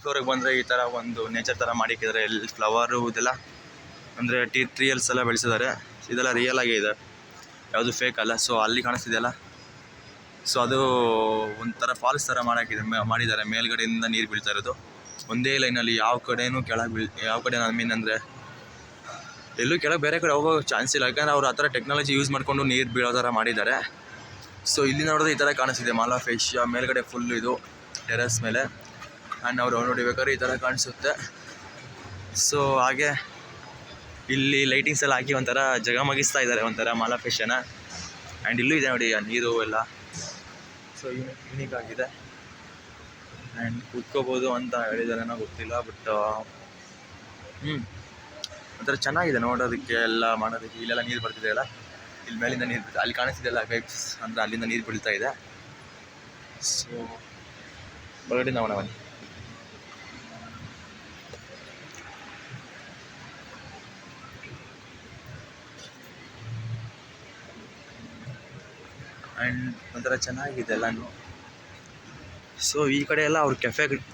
ಫ್ಲೋರಿಗೆ ಬಂದರೆ ಈ ಥರ ಒಂದು ನೇಚರ್ ಥರ ಮಾಡಿಕ್ಕಿದ್ದಾರೆ. ಇಲ್ಲಿ ಫ್ಲವರು ಇದೆಲ್ಲ ಅಂದರೆ ಟ್ರೀಯಲ್ಸ್ ಎಲ್ಲ ಬೆಳೆಸಿದ್ದಾರೆ. ಇದೆಲ್ಲ ರಿಯಲ್ ಆಗೇ ಇದೆ, ಯಾವುದು ಫೇಕ್ ಅಲ್ಲ. ಸೊ ಅಲ್ಲಿ ಕಾಣಿಸ್ತಿದೆಯಲ್ಲ, ಸೊ ಅದು ಒಂಥರ ಫಾಲ್ಸ್ ಥರ ಮಾಡಿದ್ದಾರೆ. ಮೇಲ್ಗಡೆಯಿಂದ ನೀರು ಬೀಳ್ತಾ ಇರೋದು ಒಂದೇ ಲೈನಲ್ಲಿ, ಯಾವ ಕಡೆಯೂ ಕೆಳಗೆ ಯಾವ ಕಡೆ ಐ ಮೀನ್ ಅಂದರೆ ಎಲ್ಲೂ ಕೆಳಗೆ ಬೇರೆ ಕಡೆ ಹೋಗೋ ಚಾನ್ಸ್ ಇಲ್ಲ. ಯಾಕಂದರೆ ಅವ್ರು ಆ ಥರ ಟೆಕ್ನಾಲಜಿ ಯೂಸ್ ಮಾಡಿಕೊಂಡು ನೀರು ಬೀಳೋ ಥರ ಮಾಡಿದ್ದಾರೆ. ಸೊ ಇಲ್ಲಿ ನೋಡಿದ್ರೆ ಈ ಥರ ಕಾಣಿಸ್ತಿದೆ ಮಾಲ್ ಆಫ್ ಏಷ್ಯಾ. ಮೇಲ್ಗಡೆ ಫುಲ್ಲು ಇದು ಟೆರೆಸ್ ಮೇಲೆ, ಆ್ಯಂಡ್ ಅವ್ರು ನೋಡಿಬೇಕಾದ್ರೆ ಈ ಥರ ಕಾಣಿಸುತ್ತೆ. ಸೊ ಹಾಗೆ ಇಲ್ಲಿ ಲೈಟಿಂಗ್ಸ್ ಎಲ್ಲ ಹಾಕಿ ಒಂಥರ ಜಗಮಗಿಸ್ತಾ ಇದ್ದಾರೆ, ಒಂಥರ ಮಾಲ್ ಆಫ್ ಏಷ್ಯಾನ. ಆ್ಯಂಡ್ ಇಲ್ಲೂ ಇದೆ ನೋಡಿ ಆ ನೀರು ಎಲ್ಲ. ಸೊ ಯೂನಿಕ್ ಆಗಿದೆ ಆ್ಯಂಡ್ ಕೂತ್ಕೋಬೋದು ಅಂತ ಹೇಳಿದಾರೇನೋ ಗೊತ್ತಿಲ್ಲ. ಬಟ್ ಒಂಥರ ಚೆನ್ನಾಗಿದೆ ನೋಡೋದಕ್ಕೆ, ಎಲ್ಲ ಮಾಡೋದಕ್ಕೆ. ಇಲ್ಲೆಲ್ಲ ನೀರು ಬರ್ತಿದೆಯಲ್ಲ, ಇಲ್ಲಿ ಮೇಲಿಂದ ನೀರು ಅಲ್ಲಿ ಕಾಣಿಸ್ತಿದೆಯಲ್ಲ ಪೈಪ್ಸ್, ಅಂದರೆ ಅಲ್ಲಿಂದ ನೀರು ಬೀಳ್ತಾ ಇದೆ. ಸೊ ಹೊರಗಡೆ ನಾವು ಬನ್ನಿ. ಆ್ಯಂಡ್ ಒಂಥರ ಚೆನ್ನಾಗಿದೆ ಎಲ್ಲನೂ. ಸೊ ಈ ಕಡೆ ಎಲ್ಲ ಅವ್ರು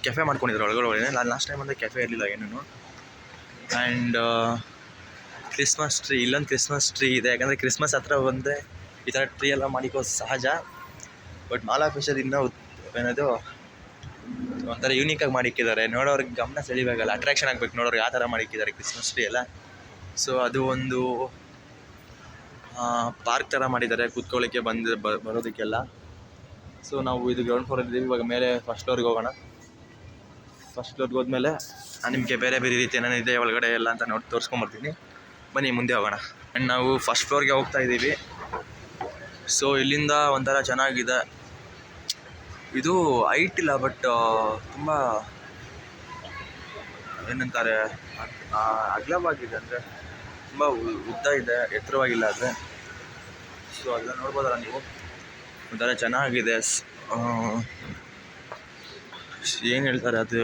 ಕೆಫೆ ಮಾಡ್ಕೊಂಡಿದ್ರು ಒಳಗಡೆ. ನಾನು ಲಾಸ್ಟ್ ಟೈಮ್ ಅಂದರೆ ಕೆಫೆ ಇರಲಿಲ್ಲ ಏನೂ. ಆ್ಯಂಡ್ ಕ್ರಿಸ್ಮಸ್ ಟ್ರೀ, ಇಲ್ಲೊಂದು ಕ್ರಿಸ್ಮಸ್ ಟ್ರೀ ಇದೆ. ಯಾಕಂದರೆ ಕ್ರಿಸ್ಮಸ್ ಹತ್ರ ಬಂದರೆ ಈ ಥರ ಟ್ರೀ ಎಲ್ಲ ಮಾಡಿಕೋದು ಸಹಜ. ಬಟ್ ಮಾಲ್ ಆಫ್ ಏಷ್ಯಾದಿಂದ ಏನದು ಒಂಥರ ಯೂನಿಕಾಗಿ ಮಾಡಿಕ್ಕಿದ್ದಾರೆ. ನೋಡೋರಿಗೆ ಗಮನ ಸೆಳಿಬೇಕಲ್ಲ, ಅಟ್ರಾಕ್ಷನ್ ಆಗಬೇಕು ನೋಡೋರು, ಯಾವ ಥರ ಮಾಡಿಕ್ಕಿದ್ದಾರೆ ಕ್ರಿಸ್ಮಸ್ ಟ್ರೀ ಎಲ್ಲ. ಸೊ ಅದು ಒಂದು ಪಾರ್ಕ್ ಥರ ಮಾಡಿದ್ದಾರೆ ಕೂತ್ಕೊಳ್ಳಿಕ್ಕೆ ಬರೋದಕ್ಕೆಲ್ಲ. ಸೊ ನಾವು ಇದು ಗ್ರೌಂಡ್ ಫ್ಲೋರಲ್ಲಿದ್ದೀವಿ. ಇವಾಗ ಮೇಲೆ ಫಸ್ಟ್ ಫ್ಲೋರ್ಗೆ ಹೋಗೋಣ. ಫಸ್ಟ್ ಫ್ಲೋರ್ಗೆ ಹೋದ್ಮೇಲೆ ನಾನು ನಿಮಗೆ ಬೇರೆ ಬೇರೆ ರೀತಿ ಏನೇನಿದೆ ಒಳಗಡೆ ಎಲ್ಲ ಅಂತ ತೋರಿಸ್ಕೊಂಬರ್ತೀನಿ. ಬನ್ನಿ ಮುಂದೆ ಹೋಗೋಣ. ಆ್ಯಂಡ್ ನಾವು ಫಸ್ಟ್ ಫ್ಲೋರ್ಗೆ ಹೋಗ್ತಾ ಇದ್ದೀವಿ. ಸೊ ಇಲ್ಲಿಂದ ಒಂಥರ ಚೆನ್ನಾಗಿದೆ. ಇದು ಹೈಟ್ ಇಲ್ಲ, ಬಟ್ ತುಂಬ ಏನಂತಾರೆ ಅಗಲವಾಗಿದೆ, ಅಂದರೆ ತುಂಬ ಉದ್ದ ಇದೆ, ಎತ್ತರವಾಗಿಲ್ಲ. ಆದರೆ ಸೊ ಅದನ್ನ ನೋಡ್ಬೋದಲ್ಲ ನೀವು, ಒಂಥರ ಚೆನ್ನಾಗಿದೆ. ಏನು ಹೇಳ್ತಾರೆ ಅದು,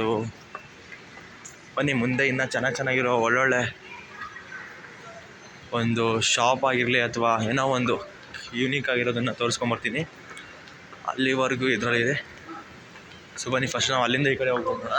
ಬನ್ನಿ ಮುಂದೆ ಇನ್ನೂ ಚೆನ್ನಾಗಿರೋ ಒಳ್ಳೊಳ್ಳೆ ಒಂದು ಶಾಪ್ ಆಗಿರಲಿ ಅಥವಾ ಏನೋ ಒಂದು ಯೂನಿಕ್ ಆಗಿರೋದನ್ನು ತೋರಿಸ್ಕೊಂಬರ್ತೀನಿ. ಅಲ್ಲಿವರೆಗೂ ಇದರಲ್ಲಿದೆ. ಸೊ ಬನ್ನಿ ಫಸ್ಟ್ ನಾವು ಅಲ್ಲಿಂದ ಈ ಕಡೆ ಹೋಗ್ಬೋಣ.